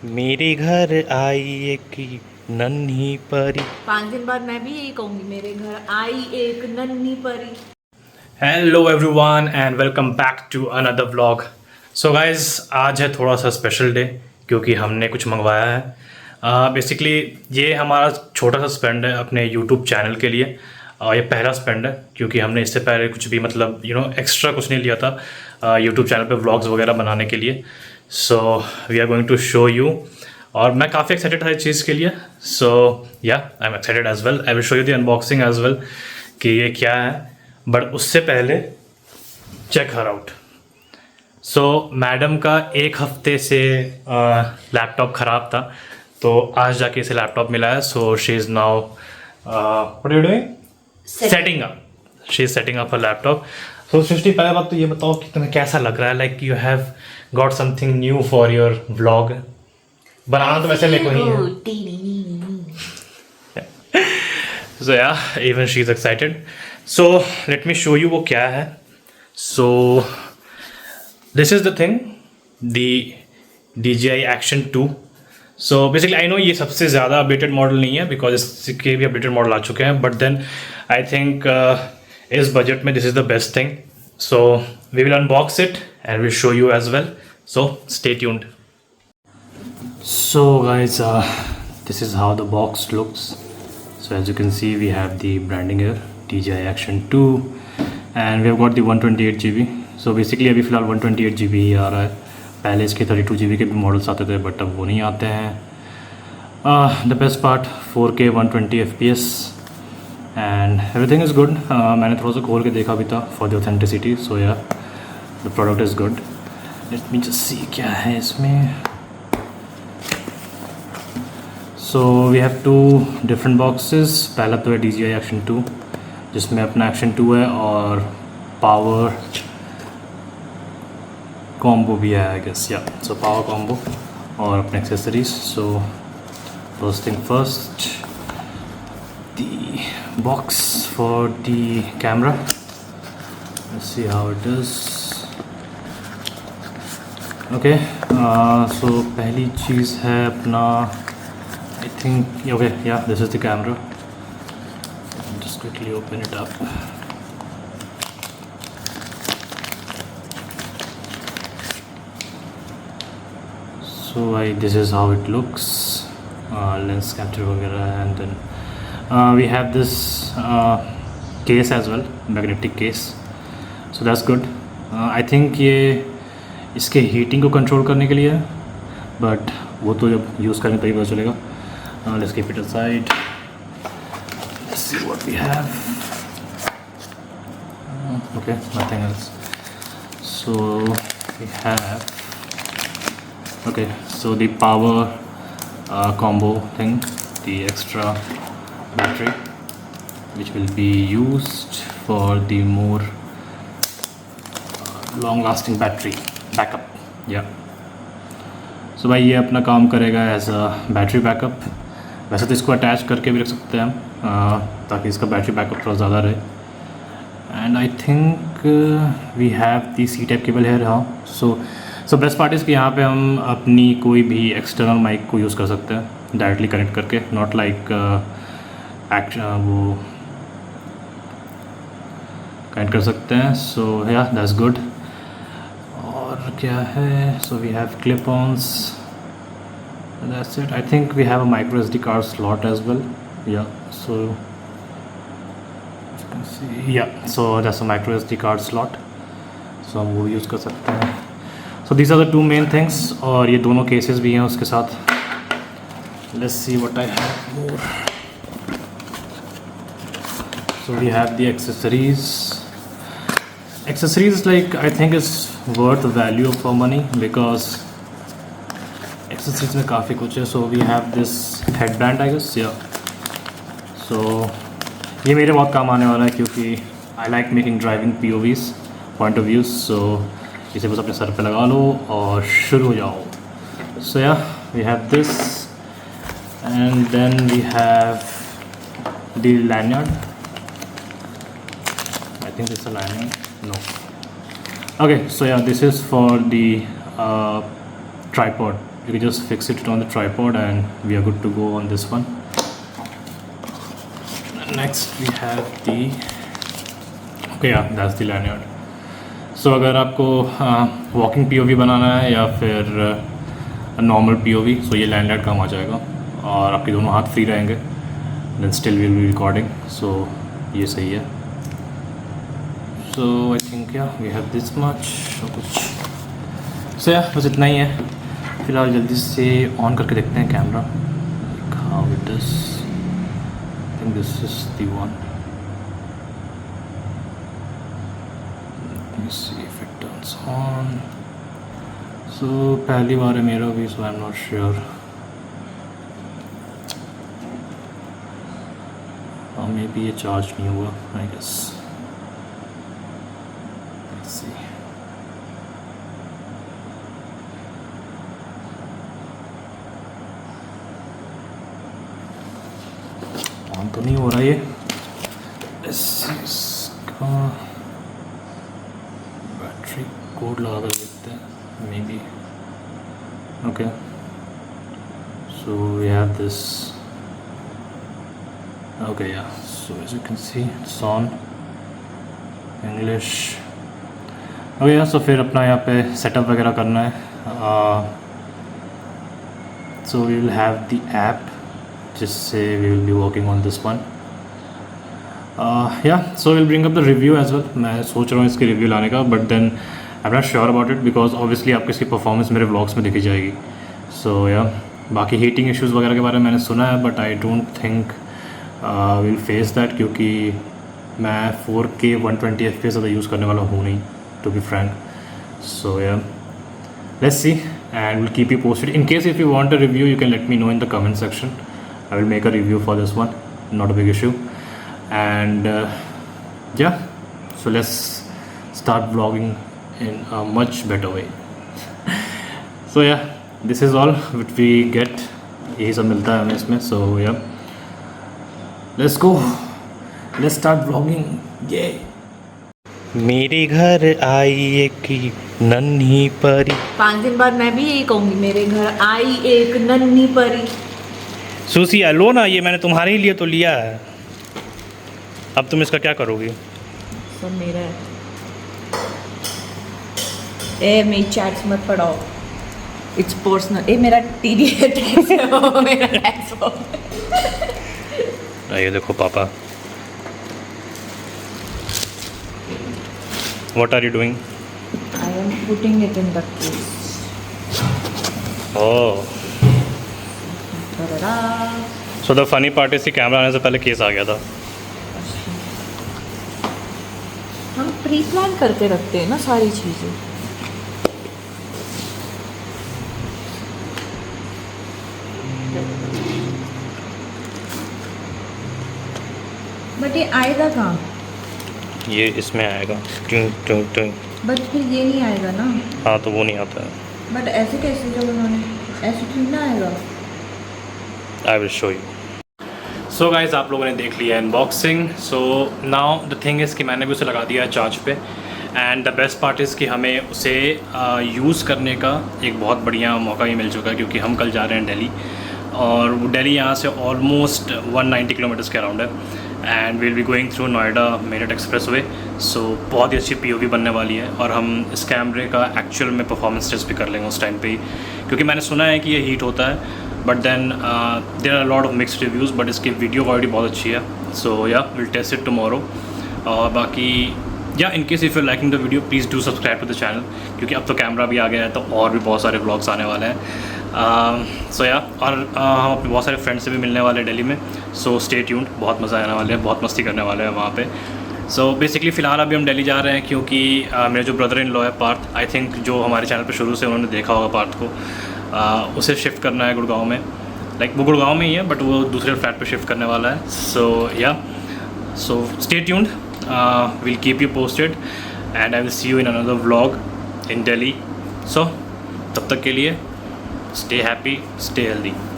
मेरे घर आई एक नन्ही परी। 5 दिन बाद मैं भी यही कहूंगी, मेरे घर आई एक नन्ही परी। Hello everyone and welcome back to another vlog. So guys आज है थोड़ा सा स्पेशल डे क्योंकि हमने कुछ मंगवाया है। बेसिकली ये हमारा छोटा सा स्पेंड है अपने यूट्यूब चैनल के लिए। ये पहला स्पेंड है क्योंकि हमने इससे पहले कुछ भी मतलब एक्स्ट्रा कुछ नहीं लिया था यूट्यूब चैनल पे व्लॉग्स वगैरह बनाने के लिए। So we are going to show you और मैं काफ़ी एक्साइटेड था इस चीज़ के लिए। So ya I am excited as well. I will show you the unboxing as well कि ये क्या है, बट उससे पहले check her out. So madam का एक हफ्ते से लैपटॉप ख़राब था तो आज जाके इसे लैपटॉप मिला है। So she is now what are you doing? Setting up. She is setting up her laptop. So Srishti, पहले बात तो ये बताओ कि तुम्हें कैसा लग रहा है, like you have got something new for your vlog. बनाना तो वैसे मेरे को ही है। So yeah, even she's excited. So let me show you वो क्या है. So this is the thing, the DJI Action 2. So basically I know ये सबसे ज़्यादा अपडेटेड मॉडल नहीं है बिकॉज इसके भी अपडेटेड मॉडल आ चुके हैं, बट देन आई थिंक इस बजट में this is the best thing. So we will unbox it and we'll show you as well. So stay tuned. So guys, this is how the box looks. So as you can see, we have the branding here, DJI Action 2, and we have got the 128GB. So basically अभी फ़िलहाल 128GB ही आ रहा है. पहले इसके 32GB के भी models आते थे बट अब वो नहीं आते हैं. The best part 4K 120 FPS and everything is good. मैंने थोड़ा सा खोल के देखा भी था for the authenticity. So yeah, the product is good. Let me just see क्या है इसमें. So we have two different boxes. पहला तो है DJI Action 2 जिसमें अपना Action 2 है और पावर कॉम्बो भी है आई guess. Ya so power combo और अपने accessories. So first thing first, the box for the camera. Let's see how it is. Okay, so पहली चीज़ है अपना I think, okay, yeah, this is the camera. Just quickly open it up. So this is how it looks. Lens capture वगैरह, and then we have this case as well, magnetic case. So that's good. I think ये इसके heating को control करने के लिए है, but वो तो जब यूज़ करेंगे तभी पता चलेगा. Let's keep it aside. Let's see what we have. Okay, nothing else. So we have, okay, so the power combo thing, the extra battery which will be used for the more long lasting battery backup. Yeah, so भाई ये अपना काम करेगा as a battery backup. वैसे तो इसको attach करके भी रख सकते हैं हम ताकि इसका बैटरी बैकअप थोड़ा ज़्यादा रहे. And I think we have the C type cable here. हाँ, सो बेस्ट पार्ट इज़ कि यहाँ पे हम अपनी कोई भी एक्सटर्नल माइक को यूज़ कर सकते हैं डायरेक्टली कनेक्ट करके, नॉट लाइक वो कनेक्ट कर सकते हैं. सो या दैट्स गुड. और क्या है, so we have clip ons. That's it. I think we have a micro SD card slot as well. Yeah, so you can see, yeah, so that's a micro SD card slot, so हम वो use कर सकते हैं. So these are the two main things. और ये दोनों cases भी हैं उसके साथ. Let's see what I have more. So we have the accessories. Accessories, like, I think is worth the value for money because accessories में काफ़ी कुछ है. So we have this headband I guess. Ya so ये मेरे बहुत काम आने वाला है क्योंकि I like making driving POVs, point of views. So इसे बस अपने सर पे लगा लो और शुरू हो जाओ. So yeah we have this and then we have the lanyard. I think this a lanyard. No, okay, so yeah this is for the tripod you can just fix it on the tripod and we are good to go on this one. Next we have the that's the lanyard. So अगर आपको walking POV बनाना है या फिर normal POV, सो ये लैंडलाइट काम आ जाएगा और आपके दोनों हाथ फ्री रहेंगे, then still will be recording. So ये सही है. So I think we have this much. कुछ सो बस इतना ही है. फिलहाल जल्दी से ऑन करके देखते हैं camera, how it is. I think this is the one. Let me see if it turns on. So पहली बार है मेरा भी, so I am not sure. Maybe ये चार्ज नहीं हुआ, I guess. Let's see. On तो नहीं हो रहा ये. इसका बैटरी कोड लगा कर देखते हैं. Maybe. Okay. So we have this. Okay, yeah. So as you can see, it's on English. Okay, yeah. So फिर अपना यहाँ पे सेटअप वगैरह करना है. So we will have the app, जिससे we will be working on this one. Yeah. So we'll bring up the review as well. मैं सोच रहा हूँ इसकी रिव्यू लाने का, but then I am not sure about it because obviously आपको इसकी परफॉर्मेंस मेरे व्लॉग्स में दिखी जाएगी. सो बाकी हीटिंग इश्यूज़ वगैरह के बारे में मैंने सुना है, but I don't think will face that, क्योंकि मैं 4K 120 FPS ज़्यादा यूज़ करने वाला हूँ नहीं, to be frank. So let's see and will keep you posted. In case if you want a review you can let me know in the comment section. I will make a review for this one, not a big issue. And so let's start vlogging in a much better way. So this is all which we get. यही सब मिलता है हमें इसमें. So let's go, let's start vlogging. मेरे घर आई एक नन्ही परी. 5 दिन बाद मैं भी यही कहूँगी, मेरे घर आई एक नन्ही परी. सुसिया लो ना, ये मैंने तुम्हारे लिए तो लिया है. अब तुम इसका क्या करोगी? सब मेरा है. मेरी चैट्स मत पढ़ाओ, इट्स पर्सनल. मेरा टीडी है, मेरा टैक्स. ये देखो पापा, what are you doing? I am putting it in the case. Oh, so the funny part is कि कैमरा आने से पहले केस आ गया था. हम प्री प्लान करके रखते हैं ना सारी चीज़ें. बट ये आएगा कहाँ? ये इसमें आएगा. ट्यूं ट्यूं ट्यूं. बट फिर ये नहीं आएगा ना. हाँ तो वो नहीं आता है. बट ऐसे कैसे, जब उन्होंने ऐसे क्यों ना आएगा? आई will show you. So guys आप लोगों ने देख लिया unboxing. So now the thing is कि मैंने भी उसे लगा दिया है चार्ज पे. And the best part is कि हमें उसे यूज़ करने का एक बहुत बढ़िया मौका भी मिल चुका है, क्योंकि हम कल जा रहे हैं दिल्ली. और वो दिल्ली यहाँ से ऑलमोस्ट 190 किलोमीटर्स के अराउंड है. And will be going through Noida Meerut express way. So बहुत ही अच्छी POV बनने वाली है. और हम इस कैमरे का एक्चुअल में परफॉर्मेंस टेस्ट भी कर लेंगे उस टाइम पे ही, क्योंकि मैंने सुना है कि ये हीट होता है. But then there are lot of mixed reviews, but इसकी वीडियो क्वालिटी बहुत अच्छी है. So will test it tomorrow. और बाकी in case if you liking the video please do subscribe to the channel, क्योंकि अब तो कैमरा भी आ गया है तो और भी बहुत सारे व्लॉग्स आने वाले हैं. और हम अपने बहुत सारे फ्रेंड्स से भी मिलने वाले हैं दिल्ली में. सो स्टे ट्यून्ड, बहुत मज़ा आने वाले हैं, बहुत मस्ती करने वाले हैं वहाँ पे. सो बेसिकली फ़िलहाल अभी हम दिल्ली जा रहे हैं, क्योंकि मेरे जो ब्रदर इन लॉ है पार्थ, आई थिंक जो हमारे चैनल पे शुरू से उन्होंने देखा होगा पार्थ को, उसे शिफ्ट करना है गुड़गांव में. लाइक वो गुड़गांव में ही है बट वो दूसरे फ्लैट पे शिफ्ट करने वाला है. So stay tuned, will keep you posted and I will see you in another vlog in Delhi. So तब तक के लिए stay happy, stay healthy.